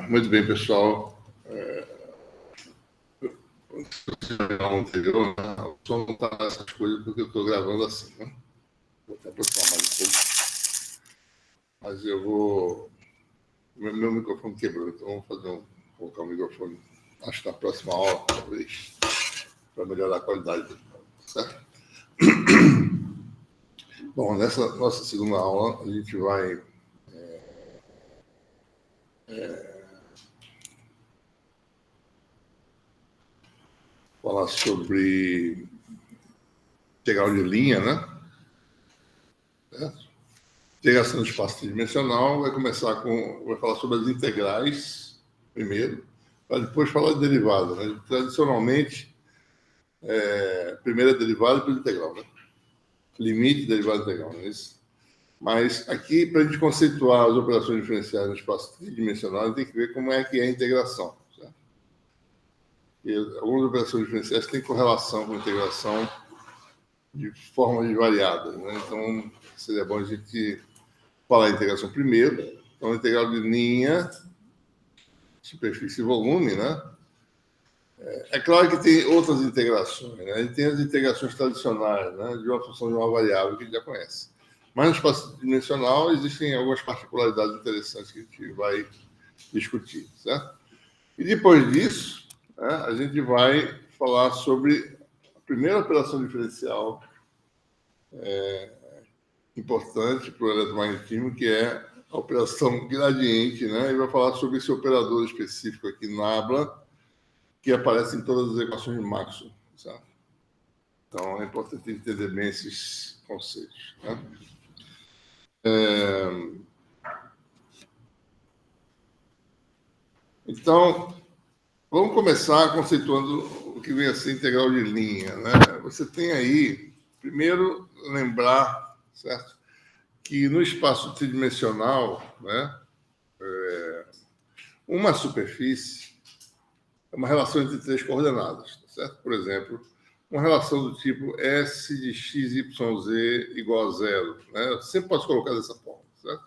Muito bem, pessoal. No anterior, né? O som não está essas coisas porque eu estou gravando assim, né? Vou até aproximar mais um pouco. Mas eu vou... Meu microfone quebrou, então vou colocar o microfone, acho que na próxima aula, talvez, para melhorar a qualidade, certo? Bom, nessa nossa segunda aula, a gente vai falar sobre integral de linha, né? Certo? Integração do espaço tridimensional, vai falar sobre as integrais primeiro, para depois falar de derivada, né? Tradicionalmente, primeiro é derivada e depois integral, né? Limite, derivada e integral, não é isso? Mas aqui, para a gente conceituar as operações diferenciais no espaço tridimensional, tem que ver como é que é a integração. Certo? E algumas operações diferenciais têm correlação com a integração de formas variadas, né? Então, seria bom a gente falar a integração primeiro. Então, a integral de linha, superfície e volume, né? É claro que tem outras integrações, né? A gente tem as integrações tradicionais, né? De uma função de uma variável que a gente já conhece. Mas no espaço dimensional existem algumas particularidades interessantes que a gente vai discutir, certo? E depois disso, né, a gente vai falar sobre a primeira operação diferencial importante para o eletromagnetismo, que é a operação gradiente, né? E vai falar sobre esse operador específico aqui, nabla, que aparece em todas as equações de Maxwell, certo? Então, é importante entender bem esses conceitos, né? Então, vamos começar conceituando o que vem a ser integral de linha, né? Você tem aí, primeiro, lembrar, certo? Que no espaço tridimensional, né, uma superfície é uma relação entre três coordenadas, certo? Por exemplo, uma relação do tipo S de x, y, z igual a zero, né? Eu sempre posso colocar dessa forma, certo?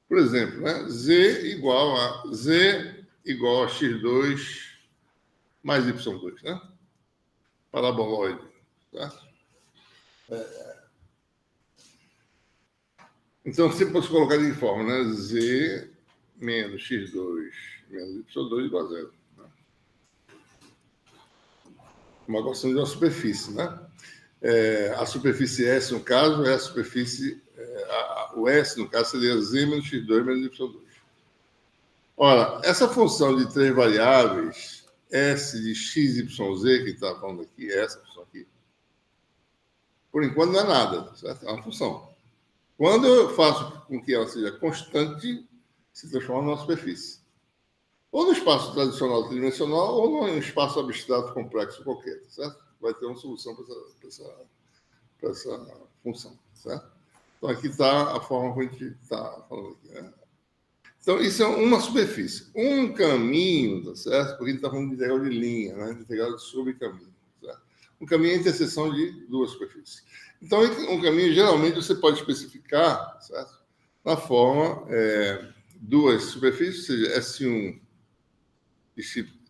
Por exemplo, né? Z igual a x2 mais y2, né? Paraboloide, certo? Então, sempre posso colocar de forma, né? Z menos x2 menos y2 igual a zero. Uma equação de uma superfície, né? A superfície S, no caso, é a superfície... o S, no caso, seria Z menos x2 menos y2. Ora, essa função de três variáveis, S de x, y, z, que está falando aqui, essa função aqui, por enquanto não é nada, certo? É uma função. Quando eu faço com que ela seja constante, se transforma numa superfície. Ou no espaço tradicional tridimensional, ou num espaço abstrato complexo qualquer, certo? Vai ter uma solução para essa função, certo? Então, aqui está a forma como a gente está falando aqui, né? Então, isso é uma superfície. Um caminho, tá certo? Porque a gente está falando de integral de linha, né? De integral de subcaminho, certo? Um caminho é a interseção de duas superfícies. Então, um caminho, geralmente, você pode especificar, certo? Na forma, duas superfícies, ou seja, S1 de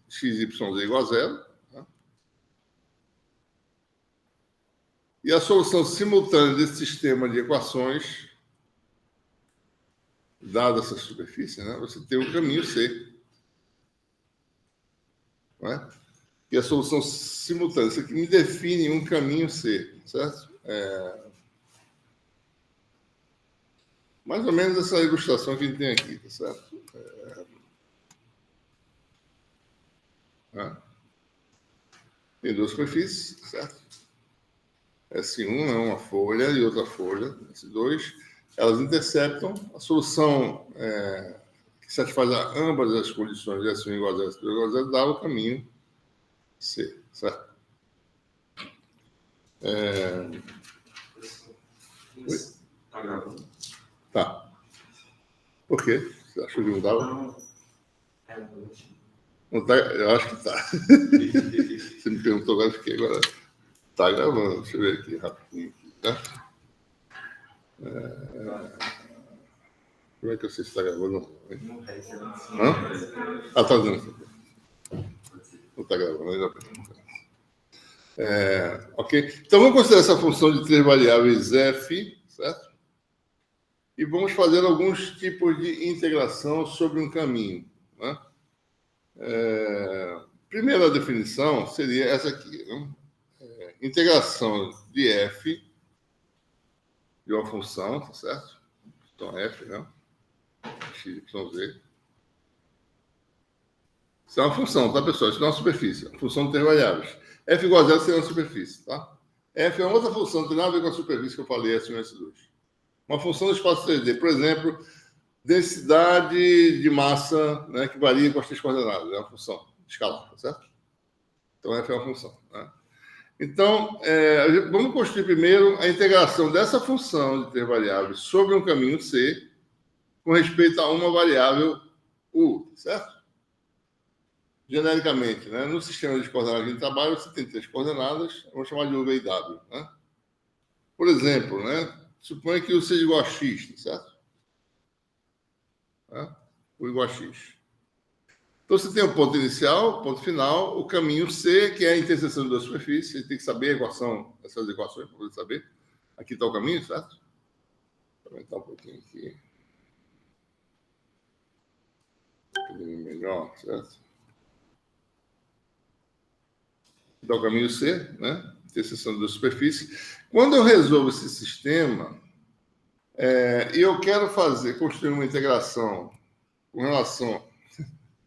XYZ igual a zero, tá? E a solução simultânea desse sistema de equações, dada essa superfície, né? Você tem o caminho C, não é? E a solução simultânea, isso aqui me define um caminho C, certo? Mais ou menos essa ilustração que a gente tem aqui, tá certo? Tem duas superfícies, certo? S1 é uma folha e outra folha, S2. Elas interceptam. A solução que satisfaz ambas as condições de S1 igual a zero, S2 igual a zero, dá o caminho C, certo? Tá gravando? Tá. Por quê? Você achou que não dava? Não tá, eu acho que tá. Você me perguntou agora, fiquei agora. Tá gravando, deixa eu ver aqui rapidinho. Tá? Como é que eu sei se está gravando? Não vai ser assim. Hã? Ah, está dizendo. Não está gravando, ainda bem. Ok? Então, vamos considerar essa função de 3 variáveis f, certo? E vamos fazer alguns tipos de integração sobre um caminho. Né? Primeira definição seria essa aqui. Né? Integração de f de uma função, tá certo? Então, f, né? x, y, z. Isso é uma função, tá, pessoal? Isso não é uma superfície. É uma função de 3 variáveis. F igual a zero seria uma superfície, tá? F é uma outra função, não tem nada a ver com a superfície que eu falei, S1 e S2. Uma função do espaço 3D. Por exemplo, densidade de massa, né, que varia com as 3 coordenadas. É uma função escalar, tá certo? Então, F é uma função. Né? Então, vamos construir primeiro a integração dessa função de 3 variáveis sobre um caminho C com respeito a uma variável U, certo? Genericamente, né? No sistema de coordenadas de trabalho, você tem 3 coordenadas, vamos chamar de U, V e W. Né? Por exemplo, né? Suponha que U seja igual a X, certo? Né? U igual a X. Então, você tem o ponto inicial, o ponto final, o caminho C, que é a interseção de 2 superfícies. Você tem que saber a equação, essas equações, para poder saber. Aqui está o caminho, certo? Vou aumentar um pouquinho aqui. Melhor, certo? Dá o caminho C, né? Interseção da superfície. Quando eu resolvo esse sistema, e eu quero construir uma integração com relação.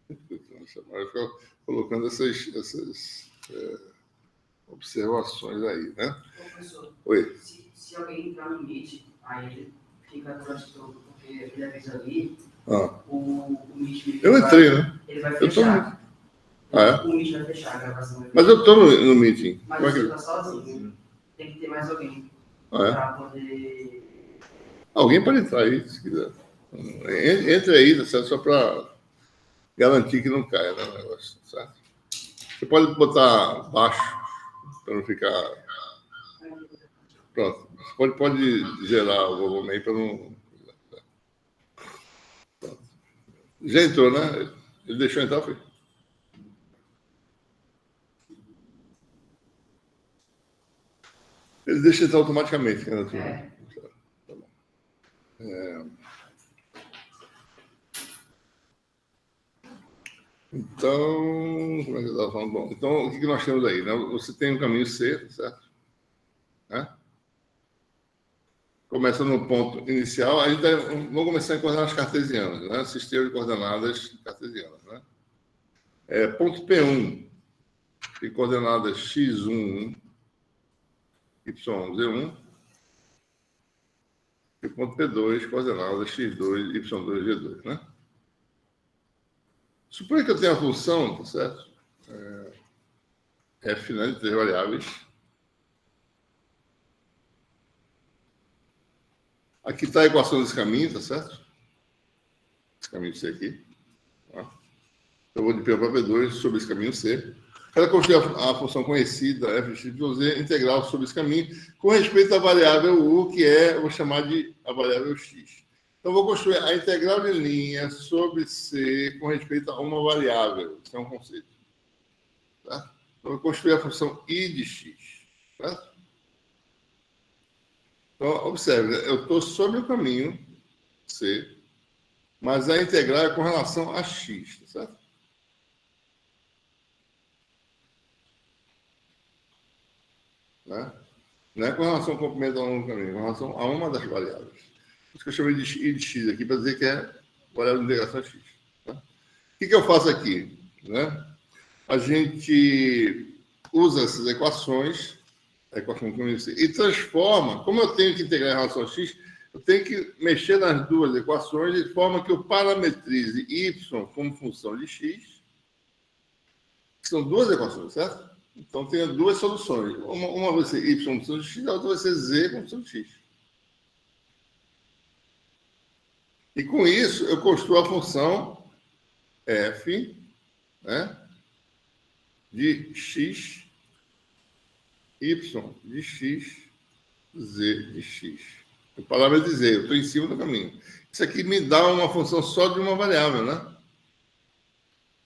Eu fico colocando essas observações aí, né? Professor, Oi. se alguém entrar no Meet, aí ele fica durante todo, porque ele avisa ali, Ah. o Meet... Eu entrei, né? Ele vai fechar. O Meet vai fechar a gravação. Mas eu estou no meeting. Mas você está sozinho. Tem que ter mais alguém para poder... Alguém pode entrar aí, se quiser. Entre aí, certo? Só para garantir que não caia, né, o negócio, certo? Você pode botar baixo, para não ficar... Pronto. Você pode gerar o volume aí para não... Pronto. Já entrou, né? Ele deixou entrar, foi? Ele deixa entrar automaticamente, né? Tá bom. Então, como é que eu estava falando? Bom, então, o que nós temos aí? Né? Você tem um caminho C, certo? Né? Começa no ponto inicial, ainda vamos começar em coordenadas cartesianas, né? Sistema de coordenadas cartesianas. Né? Ponto P1, tem coordenadas x1, y1, e ponto P2, coordenadas x2, y2, g2. Né? Suponha que eu tenha a função, tá certo? F, né, de 3 variáveis. Aqui está a equação desse caminho, tá certo? Esse caminho C aqui. Tá? Eu vou de P1 para P2 sobre esse caminho C. Quero construir a função conhecida, f de x, y, z, integral sobre esse caminho, com respeito à variável u, que eu vou chamar de a variável x. Então, vou construir a integral de linha sobre C com respeito a uma variável. Isso é um conceito. Tá? Então, vou construir a função i de x. Tá? Então, observe, eu estou sobre o caminho C, mas a integral é com relação a x, tá certo? Né? Não é com relação ao comprimento ao longo do caminho, é com relação a uma das variáveis. Por isso que eu chamei de i de x aqui, para dizer que é variável de integração x. Tá? O que eu faço aqui? Né? A gente usa essas equações, a equação que eu conheci, e transforma, como eu tenho que integrar em relação a x, eu tenho que mexer nas duas equações de forma que eu parametrize y como função de x, que são duas equações, certo? Então, tem duas soluções. Uma vai ser y como função de x, a outra vai ser z como função de x. E com isso, eu construo a função f, né, de x, y de x, z de x. Eu parametrizei, eu estou em cima do caminho. Isso aqui me dá uma função só de uma variável, né?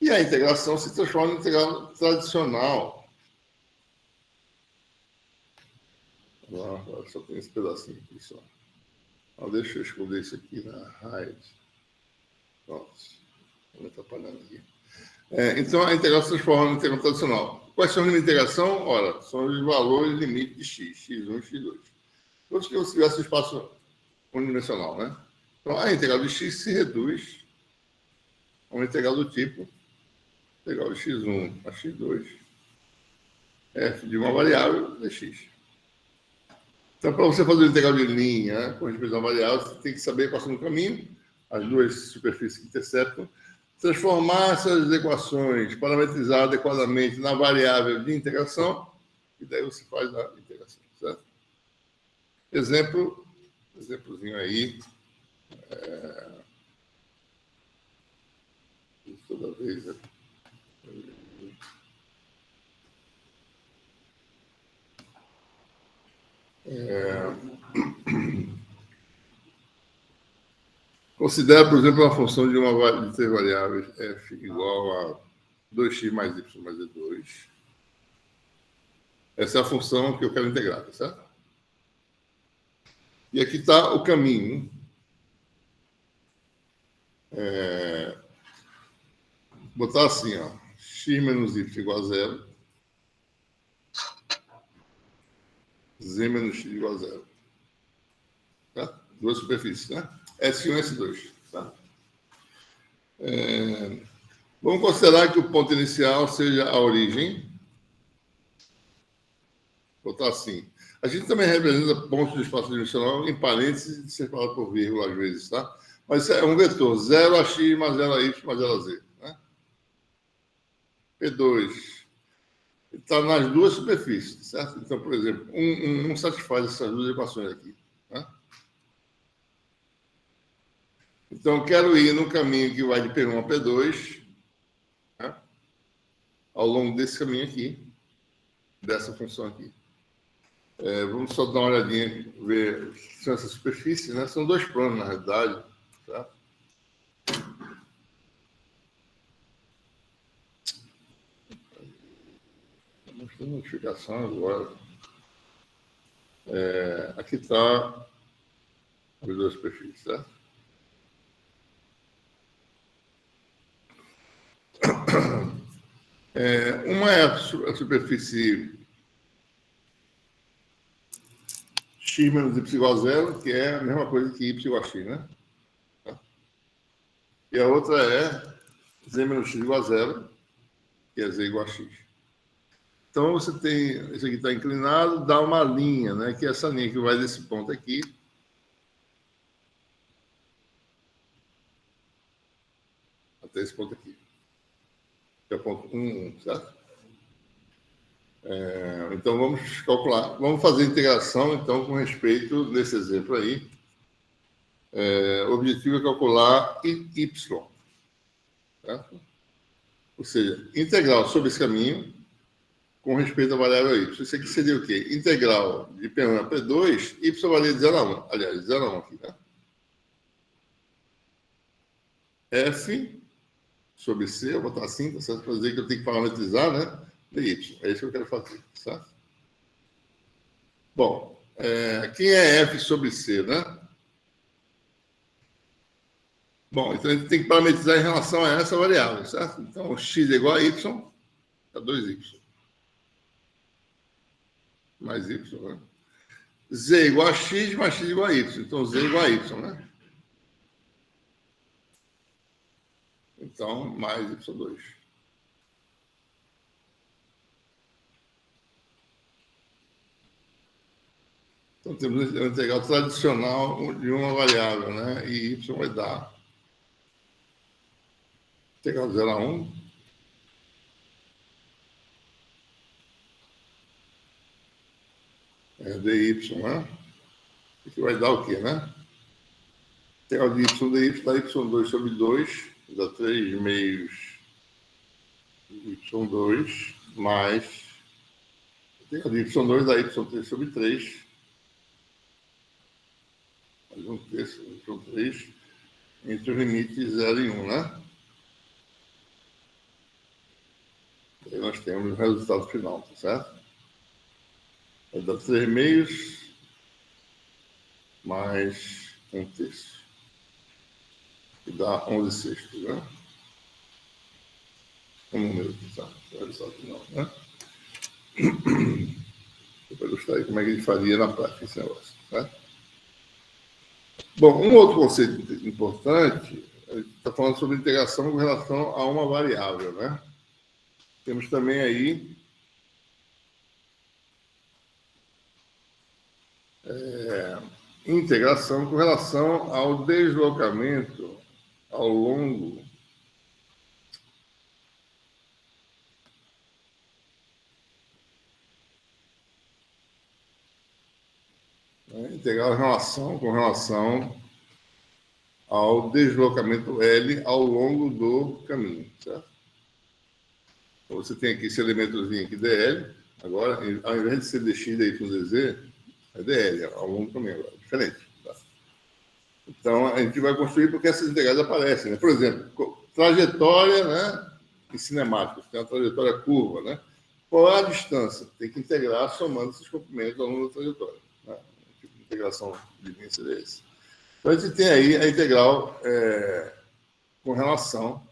E a integração se transforma em integral tradicional. Agora só tem esse pedacinho aqui só. Deixa eu esconder isso aqui na RAID. Pronto. Não está atrapalhando aqui. Então, a integral se transforma em integral tradicional. Quais são as limites de integração? Ora, são os valores limites de x, x1 e x2. Todos que você tivesse um espaço unidimensional, né? Então, a integral de x se reduz a uma integral do tipo integral de x1 a x2, f de uma variável dx. Então, para você fazer o integral de linha com respeito a uma variável, você tem que saber qual é o caminho, as duas superfícies que interceptam, transformar essas equações, parametrizar adequadamente na variável de integração, e daí você faz a integração, certo? Exemplozinho aí. Toda vez. Considera, por exemplo, uma função de três variáveis f igual a 2x mais y mais e2. Essa é a função que eu quero integrar, tá certo? E aqui está o caminho. Botar assim, ó, x menos y igual a 0, z menos x igual a 0. Tá? Duas superfícies, né? S1 e S2. Tá? Vamos considerar que o ponto inicial seja a origem. Botar assim. A gente também representa pontos de espaço dimensional em parênteses separado por vírgula às vezes, tá? Mas isso é um vetor, 0 a x mais 0 a y mais 0 a z. Né? P2 está nas duas superfícies, certo? Então, por exemplo, um satisfaz essas duas equações aqui. Né? Então, eu quero ir no caminho que vai de P1 a P2, né? Ao longo desse caminho aqui, dessa função aqui. Vamos só dar uma olhadinha, ver se são essas superfícies, né? São dois planos, na realidade. Tá? Mostrando notificação agora. Aqui está as duas superfícies, certo? Uma é a superfície x menos y igual a 0, que é a mesma coisa que y igual a x, né? E a outra é z menos x igual a 0, que é z igual a x. Então, você tem... Isso aqui está inclinado, dá uma linha, né? Que é essa linha que vai desse ponto aqui até esse ponto aqui. Que é o ponto 1, certo? Então, vamos calcular. Vamos fazer a integração, então, com respeito nesse exemplo aí. O objetivo é calcular y. Certo? Ou seja, integral sobre esse caminho com respeito à variável y. Isso aqui seria o quê? Integral de P1 a P2, y valia de 0 a 1. Aliás, 0 a 1 aqui, né? F sobre C, eu vou botar assim, tá certo? Para dizer que eu tenho que parametrizar, né? dy. É isso que eu quero fazer, certo? Bom, quem é F sobre C, né? Bom, então a gente tem que parametrizar em relação a essa variável, certo? Então, x é igual a y, é 2y. Mais y, né? Z igual a x, mais x igual a y. Então, z igual a y, né? Então, mais y2. Então, temos a integral tradicional de uma variável, né? E y vai dar integral de 0 a 1. Dy, né? Que vai dar o quê, né? Integral de dy dá y2 sobre 2, dá 3 meios y2, mais integral de y2 dá y3 sobre 3. mais 1/3 sobre 3 entre os limites 0 e 1, né? Aí nós temos o resultado final, tá certo? Vai dar 3/2 mais 1/3. Que dá 11/6, né? Um número, tá? O resultado final, né? Para ilustrar aí como é que a gente faria na prática esse negócio, tá? Bom, um outro conceito importante, a gente está falando sobre integração com relação a uma variável, né? Temos também aí integração com relação ao deslocamento ao longo integral com relação ao deslocamento L ao longo do caminho, certo? Então, você tem aqui esse elementozinho aqui, dl, agora, ao invés de ser dx daí com dz, é dl, ao longo do caminho agora, diferente. Tá? Então, a gente vai construir porque essas integrais aparecem, né? Por exemplo, trajetória, né, em cinemática, tem uma trajetória curva, né? Qual é a distância? Tem que integrar somando esses comprimentos ao longo da trajetória. Né? O tipo de integração de linha seria esse. Então, a gente tem aí a integral com relação.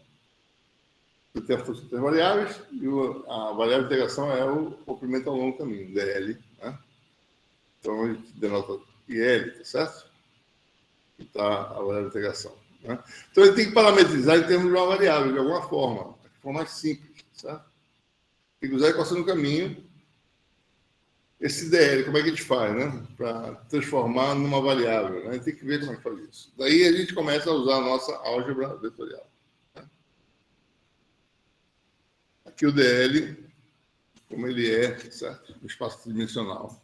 Você tem as três variáveis e a variável de integração é o comprimento ao longo do caminho, dl. Né? Então, a gente denota IL, tá certo? Que está a variável de integração. Né? Então, ele tem que parametrizar em termos de uma variável, de alguma forma, de forma mais simples, certo? Tem que usar a equação do caminho. Esse DL, como é que a gente faz, né? Para transformar numa variável. Né? A gente tem que ver como é que faz isso. Daí a gente começa a usar a nossa álgebra vetorial. Né? Aqui o DL, como ele é, certo? No espaço tridimensional.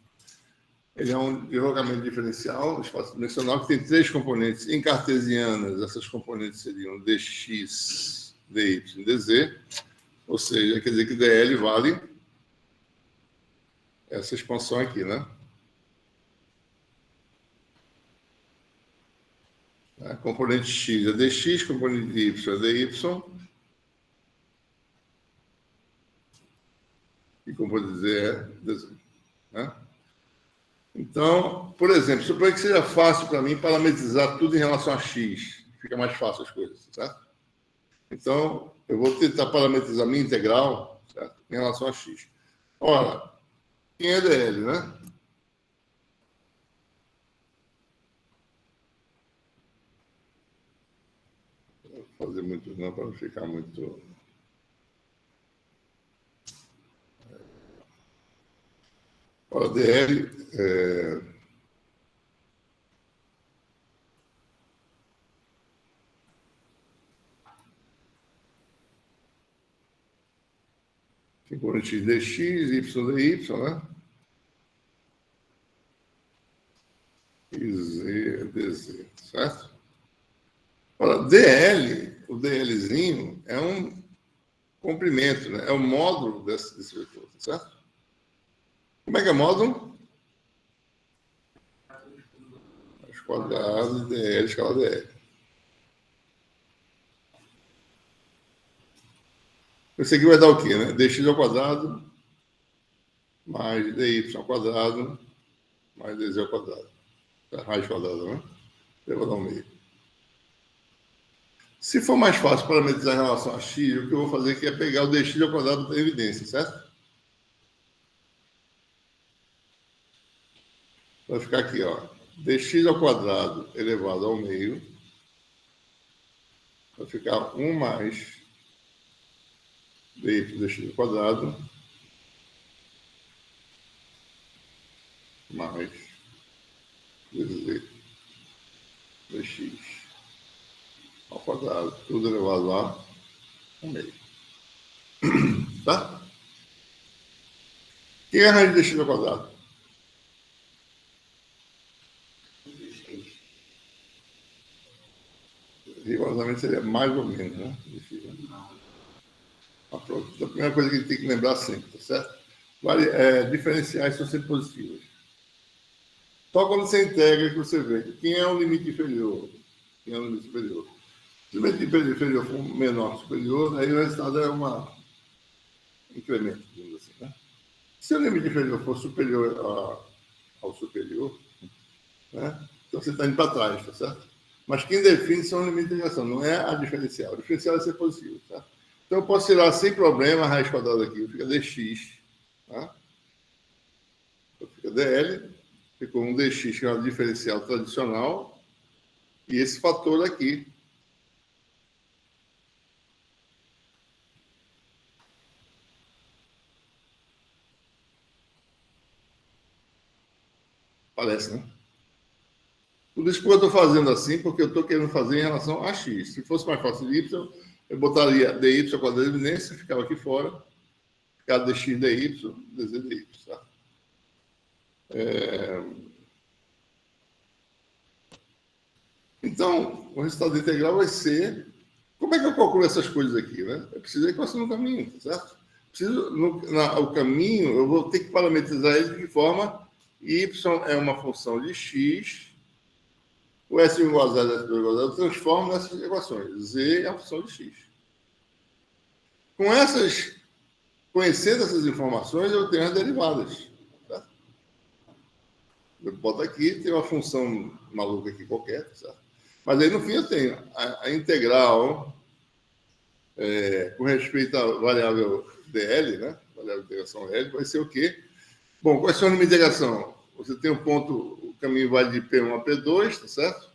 Ele é um deslocamento diferencial no espaço dimensional que tem três componentes. Em cartesianas, essas componentes seriam dx, dy e dz. Ou seja, quer dizer que dl vale essa expansão aqui, né? A componente x é dx, componente y é dy. E componente z é dz. Né? Então, por exemplo, suponha que seja fácil para mim parametrizar tudo em relação a x. Fica mais fácil as coisas, certo? Então, eu vou tentar parametrizar minha integral, certo? Em relação a x. Ora, quem é dl, né? Não vou fazer muito não, para não ficar muito... Ora, dl componente dx, y dy, né? E z dz, certo? Ora, dl, o dlzinho é um comprimento, né? É o módulo desse vetor, certo? Como é que é módulo? As quadradas de dl escala dl. Esse aqui vai dar o quê, né? dx ao quadrado mais dy ao quadrado mais dz ao quadrado. A raiz quadrada, né? Eu vou dar um meio. Se for mais fácil parametrizar em relação a x, o que eu vou fazer aqui é pegar o dx ao quadrado da evidência, certo? Vai ficar aqui, ó. dx ao quadrado elevado ao meio. Vai ficar 1 mais dy dx ao quadrado mais dz dx ao quadrado, tudo elevado a 1/2. Tá? Quem é a raiz de dx ao quadrado? Rigorosamente seria mais ou menos, né? Pronto. Então, a primeira coisa que a gente tem que lembrar sempre, tá certo? Diferenciais são sempre positivas. Só quando você integra que você vê quem é o limite inferior, quem é o limite superior. Se o limite inferior for menor que superior, aí o resultado é um incremento, digamos assim, né? Se o limite inferior for superior ao superior, né? Então você está indo para trás, tá certo? Mas quem define são os limites de integração, não é a diferencial. A diferencial é ser positivo, tá? Então eu posso tirar sem problema a raiz quadrada aqui, fica dx, tá? Então fica dl, ficou um dx que é o diferencial tradicional, e esse fator aqui. Parece, né? Tudo isso que eu estou fazendo assim, porque eu estou querendo fazer em relação a x. Se fosse mais fácil de y, eu botaria dy quadrado de evidência, ficava aqui fora, ficava dx dy, dz dy, tá? Então, o resultado da integral vai ser... Como é que eu calculo essas coisas aqui, né? Eu preciso equação no caminho, tá certo? O caminho, eu vou ter que parametrizar ele de que forma y é uma função de x, o S igual a zero, S igual a zero, eu transformo nessas equações. Z é a função de x. Conhecendo essas informações, eu tenho as derivadas. Tá? Eu boto aqui, tem uma função maluca aqui qualquer, tá certo? Mas aí, no fim, eu tenho a integral com respeito à variável dl, né? Variável de integração L, vai ser o quê? Bom, quais são as limites de integração? Você tem um ponto, o caminho vai de P1 a P2, tá certo?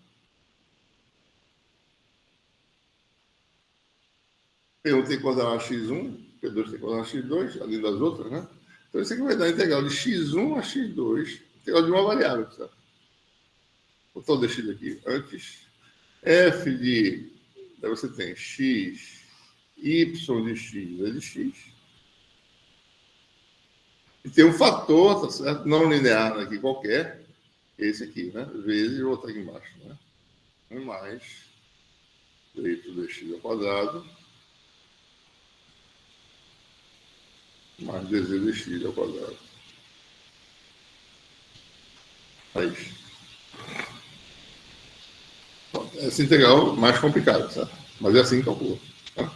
P1 tem que coordenar x1, P2 tem que coordenar x2, além das outras, né? Então, isso aqui vai dar a integral de x1 a x2, integral de uma variável, tá certo? Vou botar o dx aqui antes. F de... Daí você tem x, y de x é de x. E tem um fator, tá certo? Não linear aqui qualquer, esse aqui, né? Vezes, vou botar aqui embaixo, né? 1 mais dy dx ao quadrado mais dz dx ao quadrado. Aí. Essa integral mais complicada, certo? Mas é assim que calcula. Tá?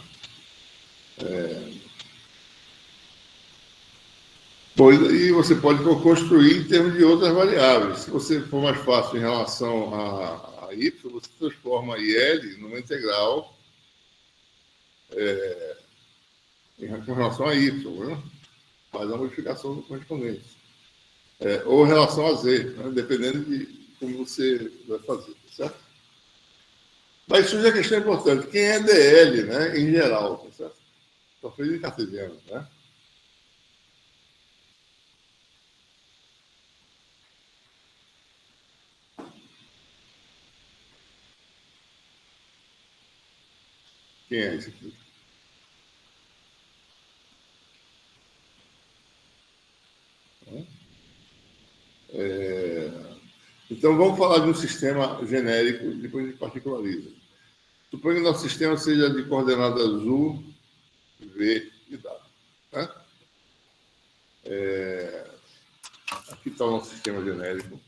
E você pode construir em termos de outras variáveis. Se você for mais fácil em relação a y, você transforma IL numa integral com relação a y, né? Faz a modificação do correspondente. Ou em relação a z, né? Dependendo de como você vai fazer, certo? Mas surge a questão importante. Quem é DL, né, em geral, certo? Só fez em cartesiano, né? Quem é esse aqui? Então, vamos falar de um sistema genérico, depois a gente particulariza. Suponha que o nosso sistema seja de coordenadas U, V e W. Né? Aqui está o nosso sistema genérico.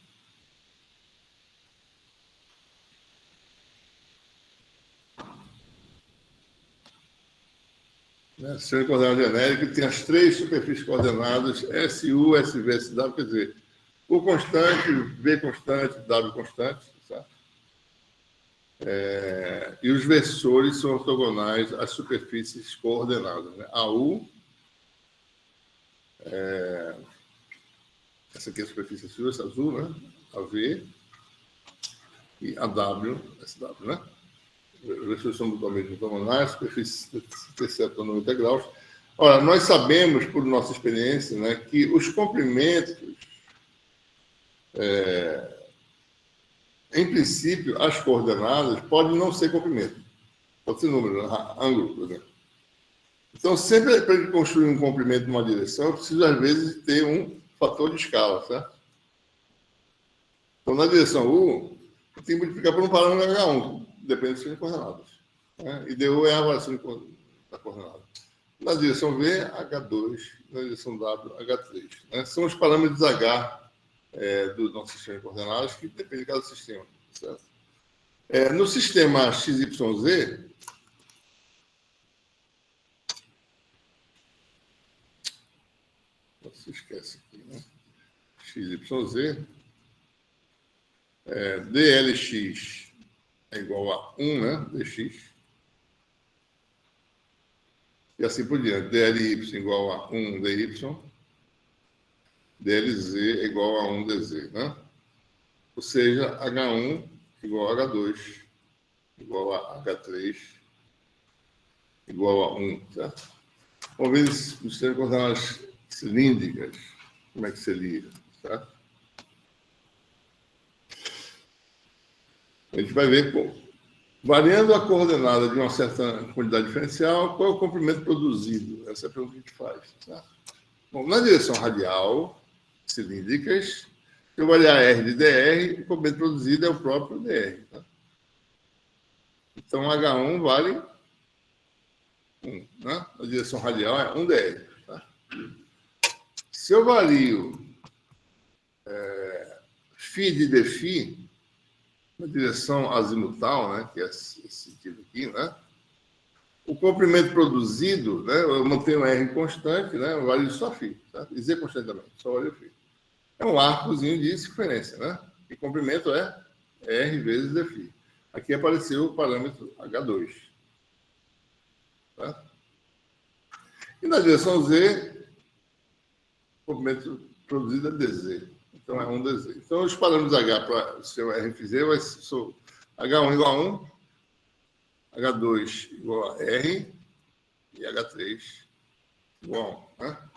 Sistema de coordenada genérico tem as três superfícies coordenadas SU, SV, SW, quer dizer, U constante, V constante, W constante, certo? E os versores são ortogonais às superfícies coordenadas. Né? A U, essa aqui é a superfície SU, essa azul, né? A V e a W, SW, né? As versores são totalmente ortogonais, superfície 37 a 90 graus. Ora, nós sabemos, por nossa experiência, né, que os comprimentos, em princípio, as coordenadas podem não ser comprimento. Pode ser número, ângulo, por exemplo. Então, sempre para ele construir um comprimento numa direção, eu preciso, às vezes, ter um fator de escala, certo? Então, na direção U, eu tenho que multiplicar por um parâmetro H1, depende de coordenadas. Né? E DU é a variação da coordenada. Na direção V, H2. Na direção W, H3. Né? São os parâmetros H do nosso sistema de coordenadas, que depende de cada sistema. Certo? No sistema XYZ, você esquece aqui, né? XYZ, DLX é igual a 1, né? DX. E assim por diante. DLY igual a 1 DY. DLZ é igual a 1 DZ, né? Ou seja, H1 igual a H2 igual a H3 igual a 1, certo? Vamos ver os sistemas de coordenadas cilíndricas, como é que seria, certo? A gente vai ver, variando a coordenada de uma certa quantidade diferencial, qual é o comprimento produzido? Essa é a pergunta que a gente faz, certo? Bom, na direção radial, cilíndricas, se eu variar R de DR, o comprimento produzido é o próprio DR, tá? Então, H1 vale 1, né? Na direção radial é 1 DR. Tá? Se eu vario φ de dφ na direção azimutal, né? Que é esse sentido aqui, né? O comprimento produzido, né? Eu mantenho R constante, né? Eu vario só φ, tá? E Z constante também, só vario φ. É um arcozinho de circunferência, né? E comprimento é R vezes dφ. Aqui apareceu o parâmetro H2. Tá? E na direção Z, o comprimento produzido é dz. Então, é 1 dz. Então, os parâmetros H para o seu RFZ vai ser H1 igual a 1, H2 igual a R e H3 igual a 1. Né?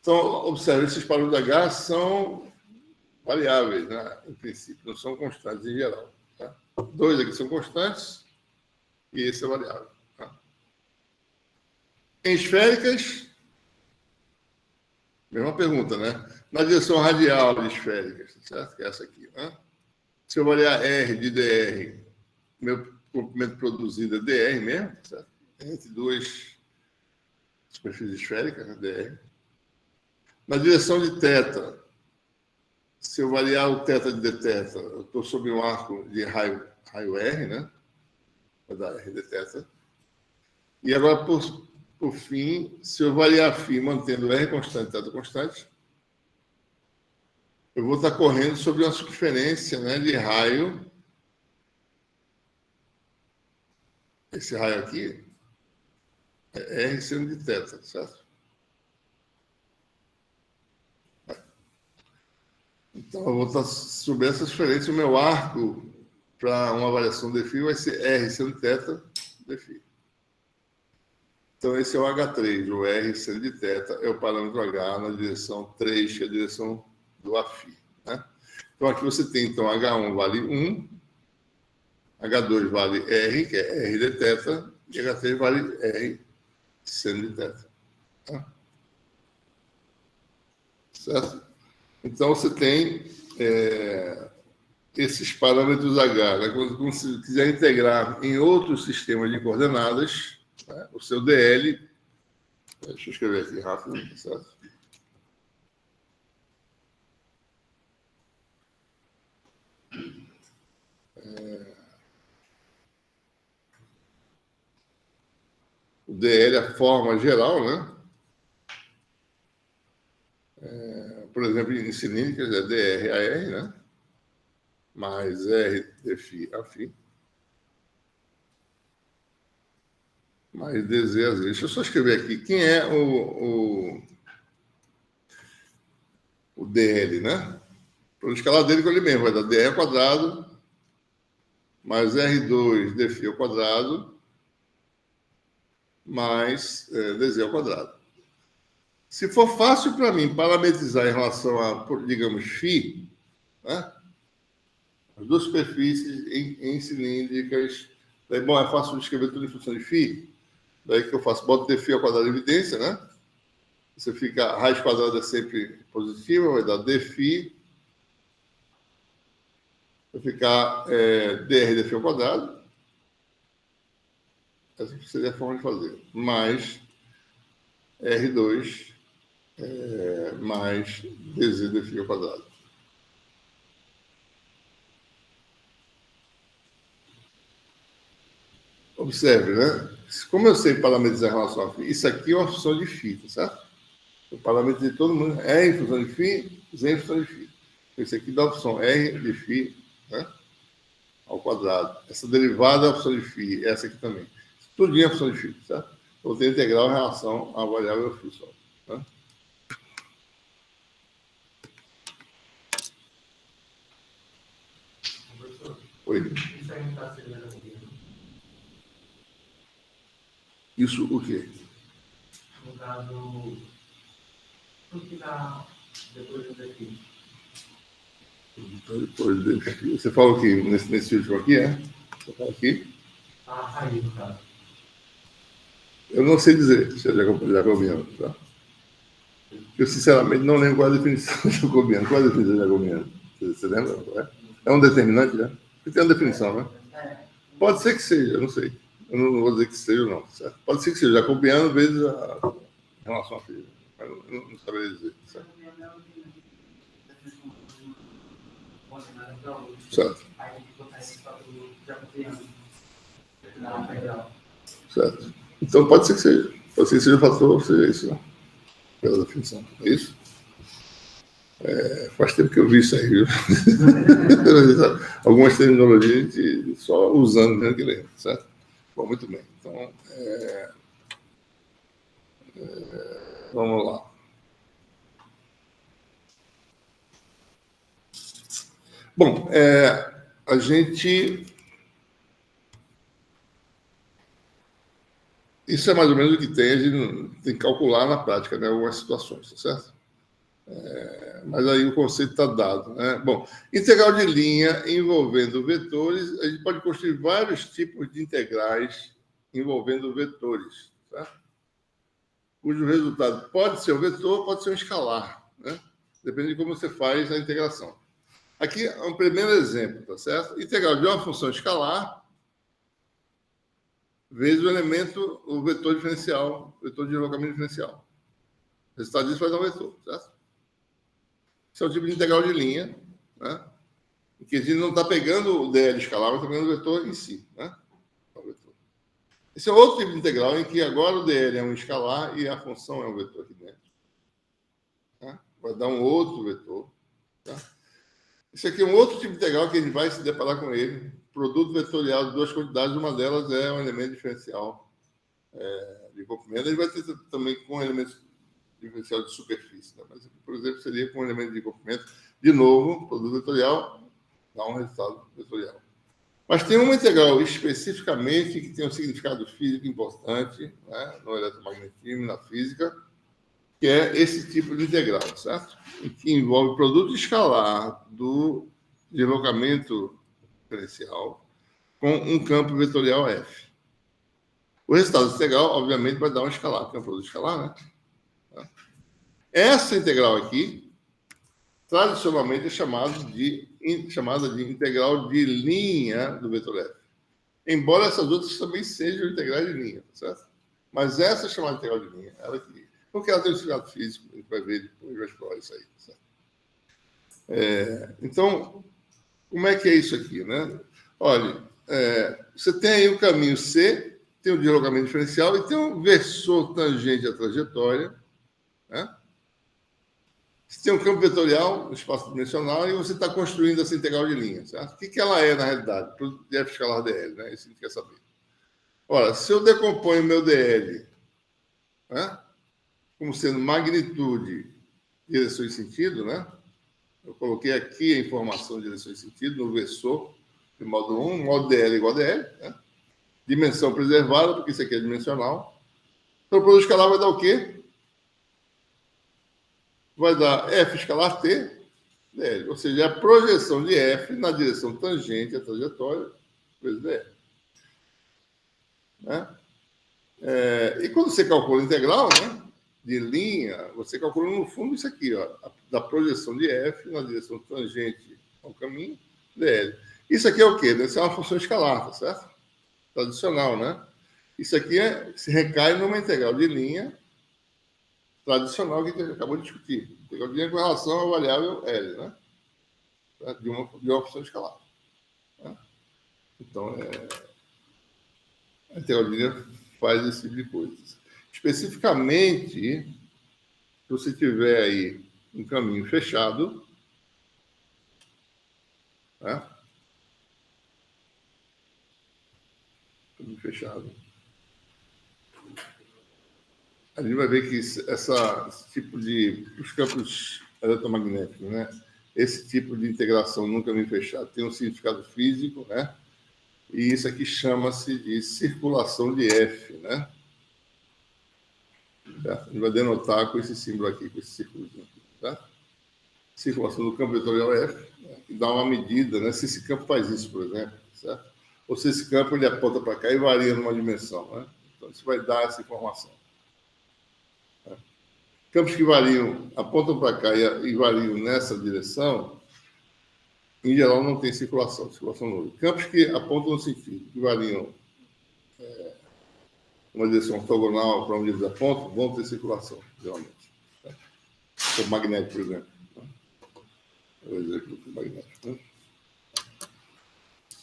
Então, observe, esses parâmetros H são variáveis, né? Em princípio, não são constantes em geral. Tá? 2 aqui são constantes e esse é variável. Tá? Em esféricas, mesma pergunta, né? Na direção radial de esféricas, certo? Que é essa aqui, né? Se eu variar R de dr, meu comprimento produzido é dr mesmo, certo? Entre duas superfícies esféricas, né? dr. Na direção de θ, se eu variar o θ de dθ, eu estou sob um arco de raio R, né? Vai dar R de θ. E agora, por fim, se eu variar φ mantendo R constante e θ constante, eu vou estar correndo sobre uma circunferência, né, de raio. Esse raio aqui é R seno de θ, certo? Então, eu vou estar sobre essa circunferência. O meu arco para uma variação de φ vai ser R seno de θ de φ. Então, esse é o H3, o R seno de θ, é o parâmetro H na direção 3, que é a direção do Aφ. Né? Então, aqui você tem, então, H1 vale 1, H2 vale R, que é R de θ, e H3 vale R seno de θ. Tá? Certo? Então, você tem esses parâmetros H. Né? Quando você quiser integrar em outros sistemas de coordenadas, né? O seu DL... Deixa eu escrever aqui rápido, certo? O DL é a forma geral, né? Por exemplo, em cilíndricas é dr a R, né? Mais R de φ a φ. Mais dz a z. Deixa eu só escrever aqui. Quem é o DL, né? Para o escalar dele com ele mesmo, vai dar dr ao quadrado mais R2 dφ ao quadrado mais dz ao quadrado. Se for fácil para mim parametrizar em relação a, digamos, φ, né? As duas superfícies em cilíndricas, daí, bom, é fácil de escrever tudo em função de φ, daí que eu faço, boto dφ ao quadrado de evidência, né? Você fica, a raiz quadrada é sempre positiva, vai dar dφ, vai ficar dr dφ ao quadrado, essa seria a forma de fazer, mais R2 mais dz dφ ao quadrado. Observe, né? Como eu sei parametrizar em relação a φ, isso aqui é uma função de φ, tá certo? O parâmetro de todo mundo é em função de φ, z em função de φ. Isso aqui dá a opção r de φ, né? Ao quadrado. Essa derivada é a função de φ, essa aqui também. Tudo é a função de φ, certo? Vou ter integral em relação à variável φ só. Né? Professor, Oi. isso aí não está sendo resolvido. Isso o quê? No caso, o que dá depois do definido? Então, depois dele. Você fala aqui, nesse último aqui, é? Você fala aqui? A raiz, no caso. Eu não sei dizer se é jacobiano, tá? Eu, sinceramente, não lembro qual é a definição de jacobiano. Qual é a definição de jacobiano? Você lembra? É um determinante, né? Porque tem uma definição, né? Pode ser que seja, eu não sei. Eu não vou dizer que seja ou não, certo? Pode ser que seja jacobiano vezes a relação a filha. Mas eu não saberia dizer, certo? Certo. Aí botar esse fator jacobiano na integral. Certo. Então pode ser que seja. Pode ser que seja o fator, seja isso, né? Pela definição. É isso? Faz tempo que eu vi isso aí, viu? Algumas terminologias só usando mesmo que lembra, certo? Bom, muito bem. Então, vamos lá. Bom, a gente... Isso é mais ou menos o que tem, a gente tem que calcular na prática, né? Algumas situações, tá certo? Mas aí o conceito está dado, né? Bom, integral de linha envolvendo vetores, a gente pode construir vários tipos de integrais envolvendo vetores, certo? Cujo resultado pode ser um vetor, pode ser um escalar, né? Depende de como você faz a integração. Aqui é um primeiro exemplo, tá certo? Integral de uma função escalar vezes o elemento, o vetor diferencial, o vetor de deslocamento diferencial. O resultado disso vai dar um vetor, certo? Esse é o tipo de integral de linha, né? Em que a gente não está pegando o DL escalar, mas está pegando o vetor em si, né? Esse é outro tipo de integral em que agora o DL é um escalar e a função é um vetor aqui dentro. Tá? Vai dar um outro vetor. Tá? Esse aqui é um outro tipo de integral que a gente vai se deparar com ele. Produto vetorial de duas quantidades, uma delas é um elemento diferencial de comprimento. A gente vai ter também com elementos diferencial de superfície. Né? Mas, por exemplo, seria com um elemento de comprimento. De novo, produto vetorial dá um resultado vetorial. Mas tem uma integral especificamente que tem um significado físico importante, né? No eletromagnetismo, na física, que é esse tipo de integral, certo? Que envolve o produto escalar do deslocamento diferencial com um campo vetorial F. O resultado integral, obviamente, vai dar um escalar, que é um produto escalar, né? Essa integral aqui, tradicionalmente, é chamada de integral de linha do vetor F. Embora essas outras também sejam integrais de linha, certo? Mas essa é chamada integral de linha, ela aqui. Porque ela tem um significado físico, a gente vai ver depois, vai explorar isso aí, certo? Então, como é que é isso aqui, né? Olha, você tem aí o caminho C, tem o deslocamento diferencial e tem um versor tangente à trajetória, né? Você tem um campo vetorial, um espaço dimensional, e você está construindo essa integral de linha, certo? O que ela é, na realidade? Produto de F escalar dl, né? Isso a gente quer saber. Ora, se eu decomponho meu dl, né, como sendo magnitude, direção e sentido, né? Eu coloquei aqui a informação de direção e sentido no versor de modo 1, modo dl igual a dl, né? Dimensão preservada, porque isso aqui é dimensional. Então, o produto escalar vai dar o quê? Vai dar F escalar T, dl, ou seja, a projeção de F na direção tangente à trajetória, vezes dl. Né? E quando você calcula a integral, né, de linha, você calcula no fundo isso aqui, ó, da projeção de F na direção tangente ao caminho, dl. Isso aqui é o quê? Isso é uma função escalar, tá certo? Tradicional, né? Isso aqui se recai numa integral de linha tradicional que a gente acabou de discutir. Integral de linha com relação à variável L, né? De uma função escalar. Né? Então, A integral de linha faz esse tipo de coisa. Especificamente, se você tiver aí um caminho fechado, né? Caminho fechado. A gente vai ver que esse tipo de... Os campos eletromagnéticos, né? Esse tipo de integração num caminho fechado tem um significado físico, né? E isso aqui chama-se de circulação de F, né? Tá? A gente vai denotar com esse símbolo aqui, com esse círculo. Tá? Circulação do campo vetorial F, né? Que dá uma medida, né? Se esse campo faz isso, por exemplo, certo? Ou se esse campo ele aponta para cá e varia numa dimensão, né? Então, isso vai dar essa informação. Tá? Campos que variam, apontam para cá e variam nessa direção, em geral, não tem circulação nula. Campos que apontam no sentido, que variam uma direção ortogonal para onde eles apontam, vão ter circulação, geralmente. Tá? O magnético, por exemplo. Tá? O exemplo do magnético. Né?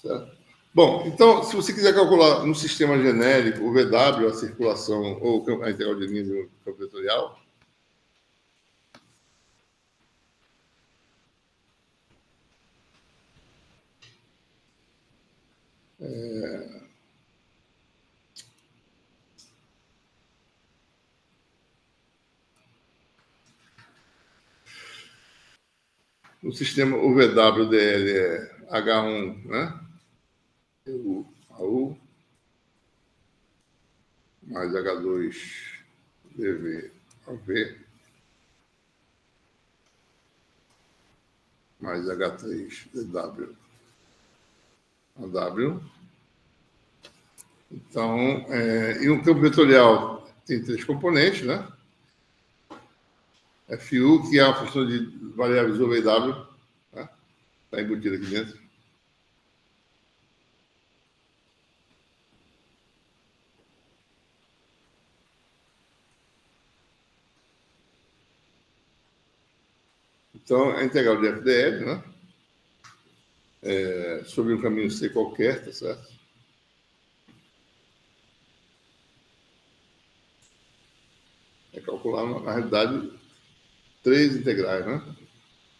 Certo? Bom, então, se você quiser calcular no sistema genérico o VW, a circulação, ou a integral de linha do campo vetorial, no sistema, o VWDL é H1, né? AU, mais H2 DV AV, mais H3 DW AW. Então, e um campo vetorial tem 3 componentes, né? FU, que é a função de variáveis over W, né? Está embutida aqui dentro. Então, a integral de FDL, né? Sobre um caminho C qualquer, tá certo? É calcular, na realidade, 3 integrais, né?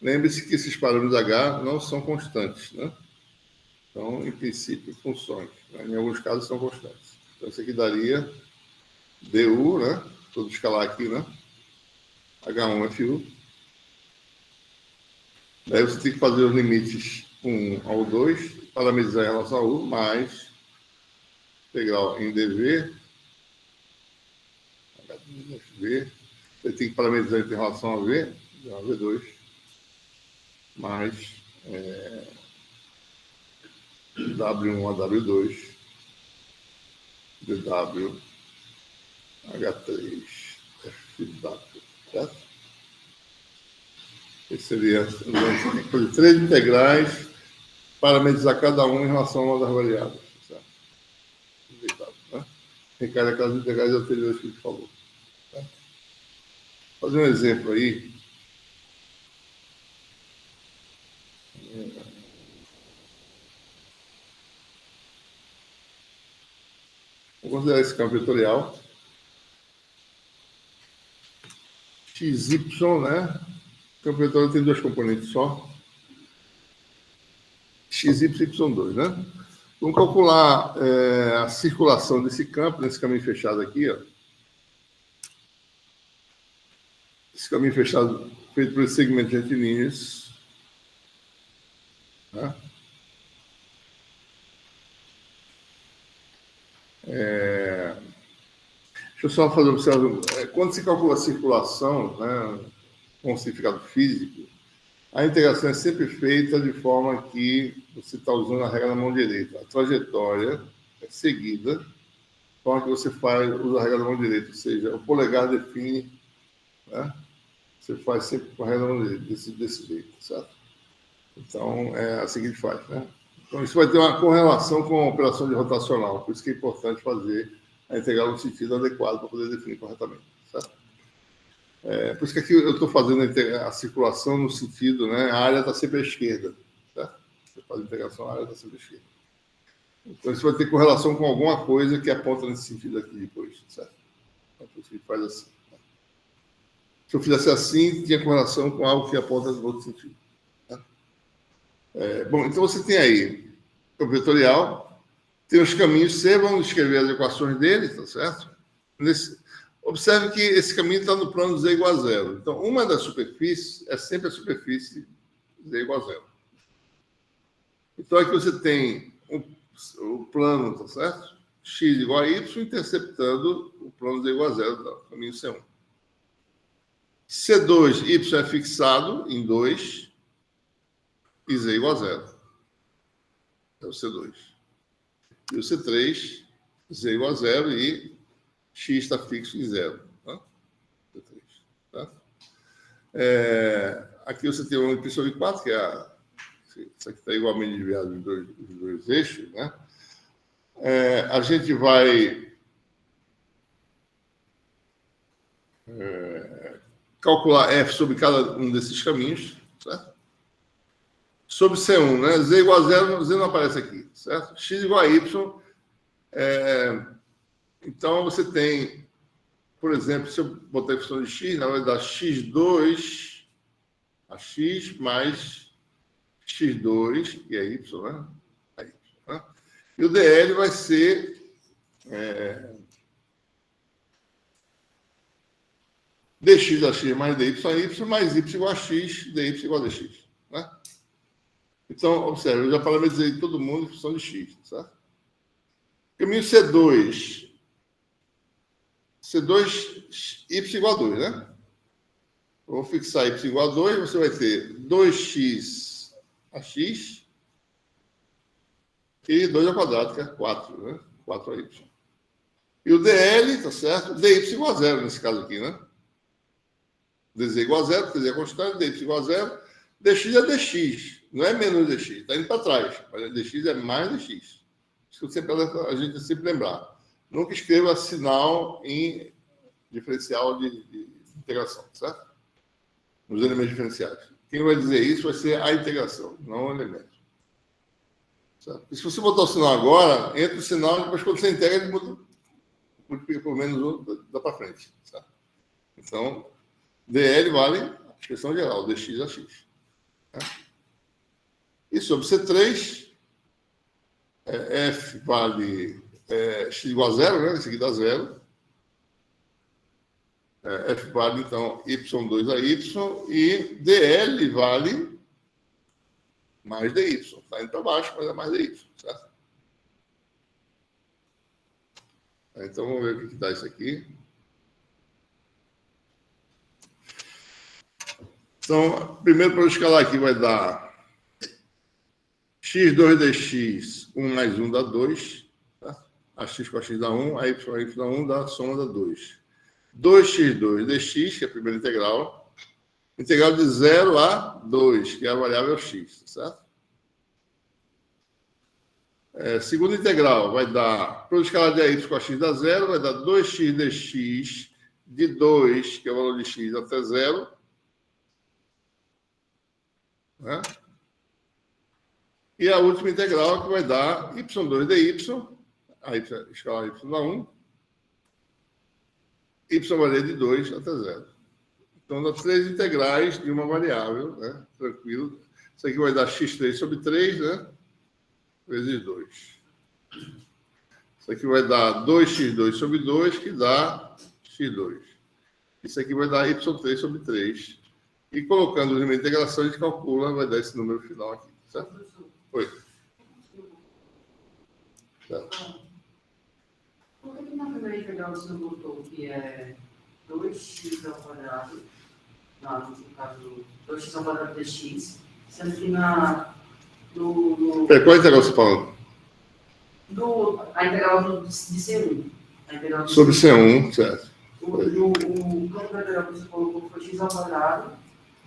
Lembre-se que esses parâmetros H não são constantes, né? São, em princípio, funções. Né? Em alguns casos, são constantes. Então, isso aqui daria DU, né? Todo escalar aqui, né? H1FU. Daí você tem que fazer os limites 1 ao 2, parametrizar em relação a U, mais integral em DV, FV. Você tem que parametrizar em relação a V, V2, mais W1 a W2, DW, H3, FW, certo? Esse seria, tem que fazer 3 integrais, parametrizar cada um em relação a uma das variáveis, certo? Né? Recai aquelas integrais anteriores que a gente falou. Certo? Vou fazer um exemplo aí. Vou considerar esse campo vetorial. XY, né? O campo vetorial tem 2 componentes só. XY e Y2, né? Vamos calcular a circulação desse campo, nesse caminho fechado aqui, ó. Esse caminho fechado feito por esse segmento de retilíneos. Né? Deixa eu só fazer uma observação. Quando se calcula a circulação, né, com significado físico, a integração é sempre feita de forma que você está usando a regra na mão direita. A trajetória é seguida de forma que você usa a regra na mão direita, ou seja, o polegar define, né? Você faz sempre com a regra na mão direita, desse jeito, certo? Então, é assim que a gente faz, né? Então, isso vai ter uma correlação com a operação de rotacional, por isso que é importante fazer a integral no sentido adequado para poder definir corretamente, certo? Por isso que aqui eu estou fazendo a circulação no sentido, né? A área está sempre à esquerda, certo? Você faz a integração, a área está sempre à esquerda. Então, isso vai ter correlação com alguma coisa que aponta nesse sentido aqui depois, certo? Então, por isso que faz assim. Se eu fizesse assim, tinha correlação com algo que aponta no outro sentido. Tá? Bom, então você tem aí o vetorial, tem os caminhos C, vamos escrever as equações dele, tá certo? Observe que esse caminho está no plano Z igual a zero. Então, uma das superfícies é sempre a superfície Z igual a zero. Então, aqui você tem o plano, tá certo? X igual a Y, interceptando o plano Z igual a zero, do caminho C1. C2, Y é fixado em 2 e Z igual a zero. É o C2. E o C3, Z igual a zero e X está fixo em zero. Tá? C3, tá? Aqui você tem uma impressão de 4, que é isso aqui está igualmente desviado dos dois eixos, né? A gente vai calcular F sobre cada um desses caminhos, certo? Sobre C1, né? Z igual a zero, Z não aparece aqui, certo? X igual a Y. Então, você tem, por exemplo, se eu botar a função de X, na vai dar X2 a X mais X2, que é Y, né? É Y, né? E o DL vai ser dx a x mais dy a y, mais y igual a x, dy igual a dx. Né? Então, observe, eu já parametrizei todo mundo em função de x, certo? Caminho C2, y igual a 2, né? Eu vou fixar y igual a 2, você vai ter 2x a x e 2 ao quadrado, que é 4, né? 4y. E o dl, tá certo? dy igual a 0 nesse caso aqui, né? dz igual a 0, dz é constante, dy igual a 0, dx é dx, não é menos dx, está indo para trás, mas dx é mais dx. Isso que a gente sempre lembrar. Nunca escreva sinal em diferencial de integração, certo? Nos elementos diferenciais. Quem vai dizer isso vai ser a integração, não o elemento. Certo? E se você botar o sinal agora, entra o sinal e depois quando você integra, ele multiplica por menos 1, dá para frente. Certo? Então, dl vale a expressão geral, dx a x. Tá? E sobre C3, f vale x igual a 0, né? Esse aqui dá 0. F vale, então, y2 a y. E dl vale mais dy. Está indo para baixo, mas é mais dy. Certo? Então, vamos ver o que dá isso aqui. Então, primeiro, para eu escalar aqui, vai dar x2 dx, 1 mais 1 dá 2. Tá? A x com a x dá 1, a y dá 1, dá a soma dá 2. 2x2 dx, que é a primeira integral. Integral de 0 a 2, que é a variável x. Certo? Segunda integral vai dar, para eu escalar de y com a x dá 0, vai dar 2x dx de 2, que é o valor de x, até 0. Né? E a última integral que vai dar y2 dy, a escalar y dá 1, y valer de 2 até 0. Então, dá 3 integrais de uma variável, né? Tranquilo. Isso aqui vai dar x3 sobre 3, né? Vezes 2. Isso aqui vai dar 2x2 sobre 2, que dá x2. Isso aqui vai dar y3 sobre 3. E colocando o número de integração, a gente calcula, vai dar esse número final aqui. Certo? Oi. Certo. Por que na primeira integral você botou que é 2x ao quadrado, no caso, 2x ao quadrado dx, sendo que Qual integral você falando? A integral de C1. A integral sobre C1, certo. O campo da integral que você colocou foi x ao quadrado.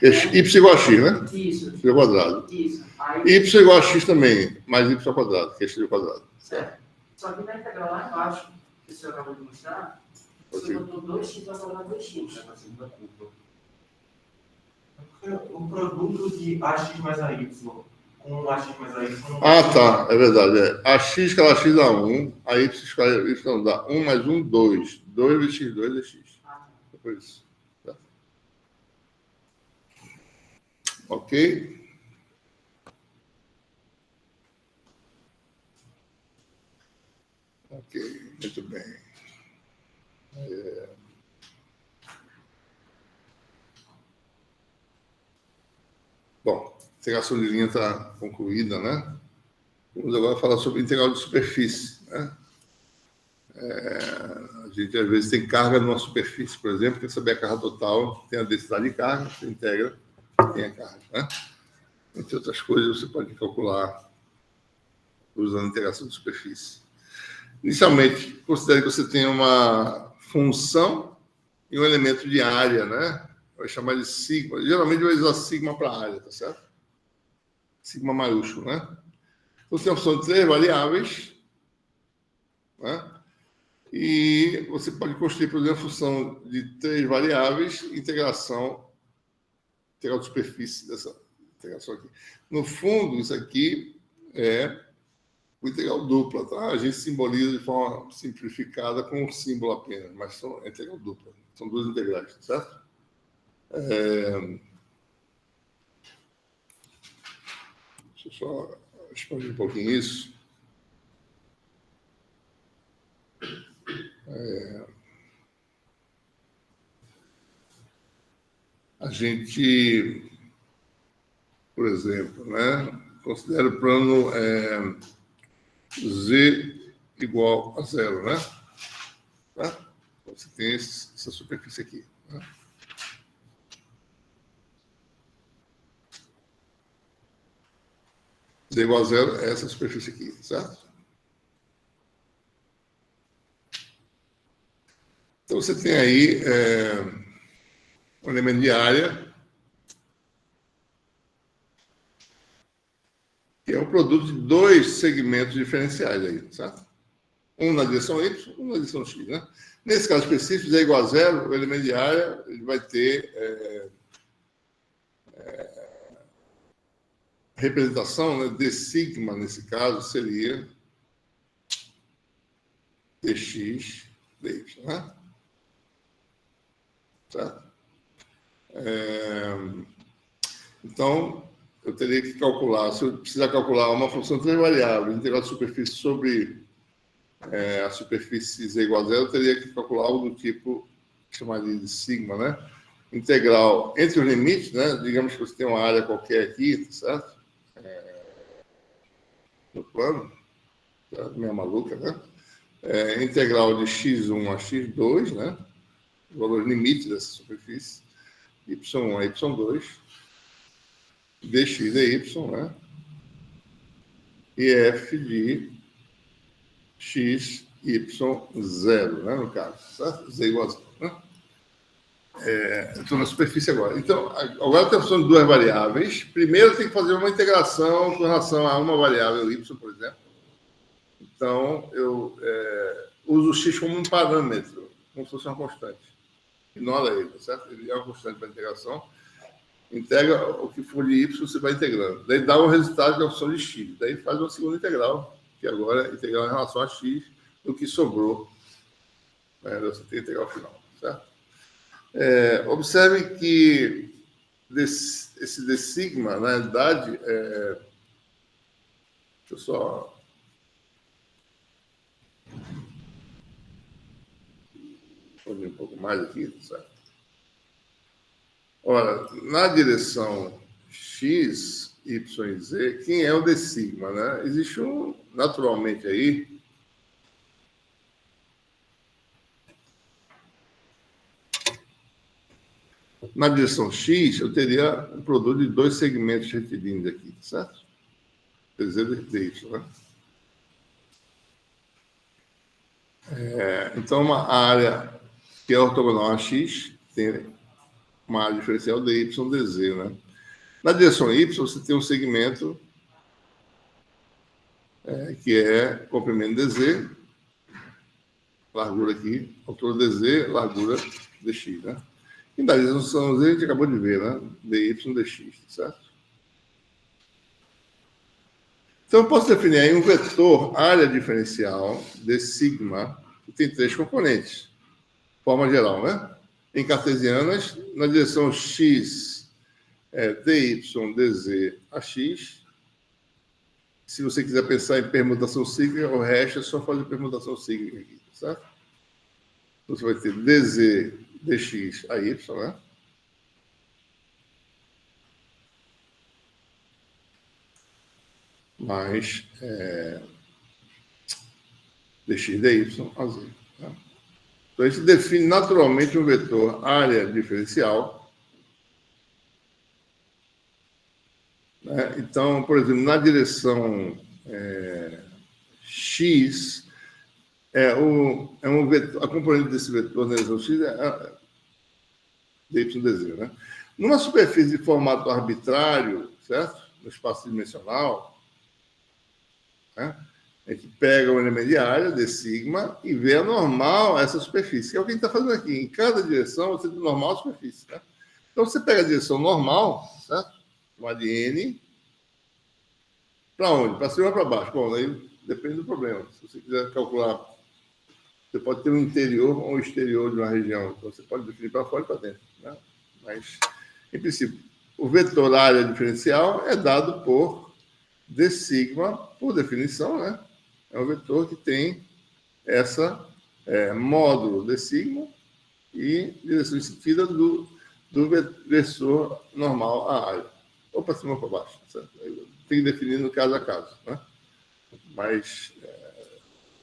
Y igual a x, né? Isso. Y ao quadrado. Isso. Aí, Y igual a x também, mais y ao quadrado, que é x ao quadrado. Certo. Só que na integral lá embaixo, que você acabou de mostrar, você botou 2x ao quadrado 2x. Na segunda curva. O produto de AX mais AY Um AX mais AY. Ah, tá. É verdade. É. AX escala X dá 1, a Y escala Y dá 1 mais 1, 2. 2 vezes X2 é X. Depois isso. Tá. Ok? Ok, muito bem. Bom, a integração de linha está concluída, né? Vamos agora falar sobre integral de superfície, né? A gente, às vezes, tem carga numa superfície, por exemplo, quer saber a carga total, tem a densidade de carga, você integra, tem a carga, né? Entre outras coisas, você pode calcular usando a integração de superfície. Inicialmente, considere que você tem uma função e um elemento de área, né? Vai chamar de sigma. Geralmente vai usar sigma para área, tá certo? Sigma maiúsculo, né? Então, você tem a função de 3 variáveis, né? E você pode construir, por exemplo, a função de 3 variáveis, integral de superfície dessa integração aqui. No fundo, isso aqui é o integral dupla, tá? A gente simboliza de forma simplificada com um símbolo apenas, mas é integral dupla. São duas integrais, certo? Deixa eu só expandir um pouquinho isso. A gente, por exemplo, né, considera o plano Z igual a 0, né? Tá? Você tem essa superfície aqui. Né? Z igual a 0 é essa superfície aqui, certo? Então, você tem aí um elemento de área, que é um produto de dois segmentos diferenciais aí, certo? Um na direção Y, um na direção X, né? Nesse caso específico, Z igual a 0, o elemento de área ele vai ter representação, né, de sigma, nesse caso, seria dx dy, né? Certo? Então, eu teria que calcular, se eu precisar calcular uma função de 3 variáveis, integral de superfície sobre a superfície z igual a 0, eu teria que calcular algo do tipo, chamaria de sigma, né? Integral entre os limites, né? Digamos que você tem uma área qualquer aqui, certo? No plano, certo? Meio maluca, né? Integral de x1 a x2, né? O valor limite dessa superfície, y1 a y2, dx dy, né? E f de x, y0, né? No caso, certo? Z igual a 0, né? Estou na superfície agora. Então, agora tem a função de duas variáveis. Primeiro, tem que fazer uma integração com relação a uma variável y, por exemplo. Então, eu uso o x como um parâmetro, como se fosse uma constante. Ignora ele, certo? Ele é uma constante para a integração. Integra o que for de y, você vai integrando. Daí dá um resultado da função de x. Daí faz uma segunda integral, que agora é integral em relação a x, do que sobrou. Você tem a integral final, certo? Observe que esse d sigma, na realidade, deixa eu só um pouco mais aqui, certo? Ora, na direção x, y e z, quem é o d sigma, né? Existe naturalmente aí, na direção x, eu teria um produto de dois segmentos retilíneos aqui, certo? Z e dy, né? Então, uma área que é ortogonal a x tem uma área diferencial dy, dz, né? Na direção y, você tem um segmento que é comprimento dz, largura aqui, altura dz, largura dx, né? E na direção z, a gente acabou de ver, né? Dy, dx, certo? Então, eu posso definir aí um vetor área diferencial de sigma, que tem 3 componentes, forma geral, né? Em cartesianas, na direção x, dy, dz a x. Se você quiser pensar em permutação cíclica, o resto é só fazer permutação cíclica aqui, certo? Você vai ter dz dx a y, né? Mais dx dy a z. Né? Então, a gente define naturalmente um vetor área diferencial. Né? Então, por exemplo, na direção x, um vetor, a componente desse vetor na direção x é dy dz. Né? Numa superfície de formato arbitrário, certo? No espaço dimensional, né? A gente pega o elemento de área, de sigma, e vê a normal essa superfície, que é o que a gente está fazendo aqui. Em cada direção, você tem normal a superfície. Né? Então, você pega a direção normal, certo? Chamada de N, para onde? Para cima ou para baixo? Bom, aí depende do problema. Se você quiser calcular, você pode ter um interior ou um exterior de uma região. Então, você pode definir para fora e para dentro. Né? Mas, em princípio, o vetor área diferencial é dado por d sigma, por definição, né? É um vetor que tem essa módulo de sigma e direção em seguida do vetor normal à área. Ou para cima ou para baixo. Certo? Tem que definir no caso a caso. Né? Mas,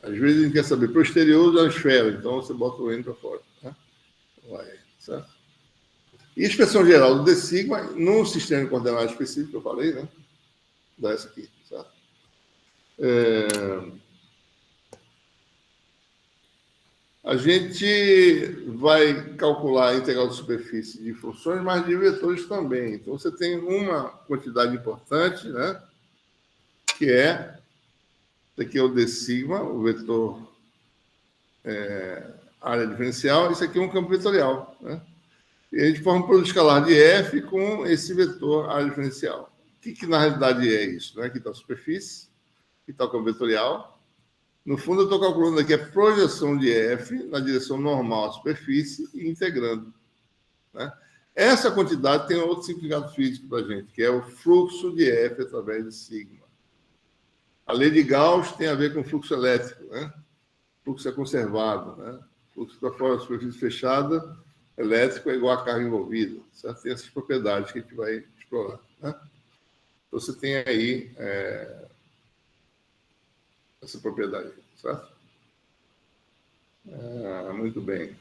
às vezes, a gente quer saber para o exterior da esfera, então você bota o N para fora. Né? Vai, certo? E a expressão geral do d sigma, num sistema de coordenadas específico, que eu falei, né? Dá essa aqui. Certo? A gente vai calcular a integral de superfície de funções, mas de vetores também. Então, você tem uma quantidade importante, né? Que é, aqui é o d sigma, o vetor área diferencial, isso aqui é um campo vetorial, né? E a gente forma um produto escalar de f com esse vetor área diferencial. O que na realidade é isso? Né? Aqui está a superfície, aqui está o campo vetorial. No fundo, eu estou calculando aqui a projeção de f na direção normal à superfície e integrando. Né? Essa quantidade tem outro significado físico para a gente, que é o fluxo de f através de sigma. A lei de Gauss tem a ver com fluxo elétrico, né? O fluxo é conservado, né? O fluxo para fora da superfície fechada, elétrico é igual à carga envolvida. Certo? Tem essas propriedades que a gente vai explorar. Né? Então, você tem aí essa propriedade, certo? Muito bem.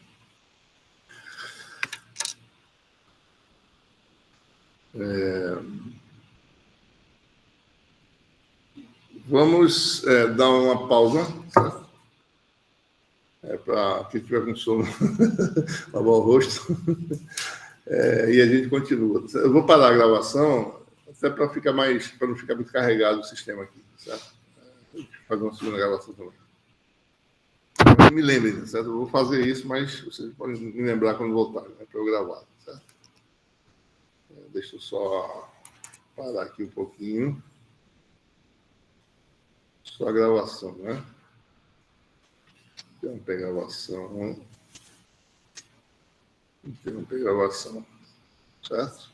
Vamos dar uma pausa, certo? Para quem tiver com sono, lavar o rosto. E a gente continua. Eu vou parar a gravação, até para não ficar muito carregado o sistema aqui, certo? Fazer uma segunda gravação também. Me lembrem, certo? Eu vou fazer isso, mas vocês podem me lembrar quando voltar, né, para eu gravar, certo? Deixa eu só parar aqui um pouquinho. Só a gravação, né? Interromper gravação. Interromper gravação, certo?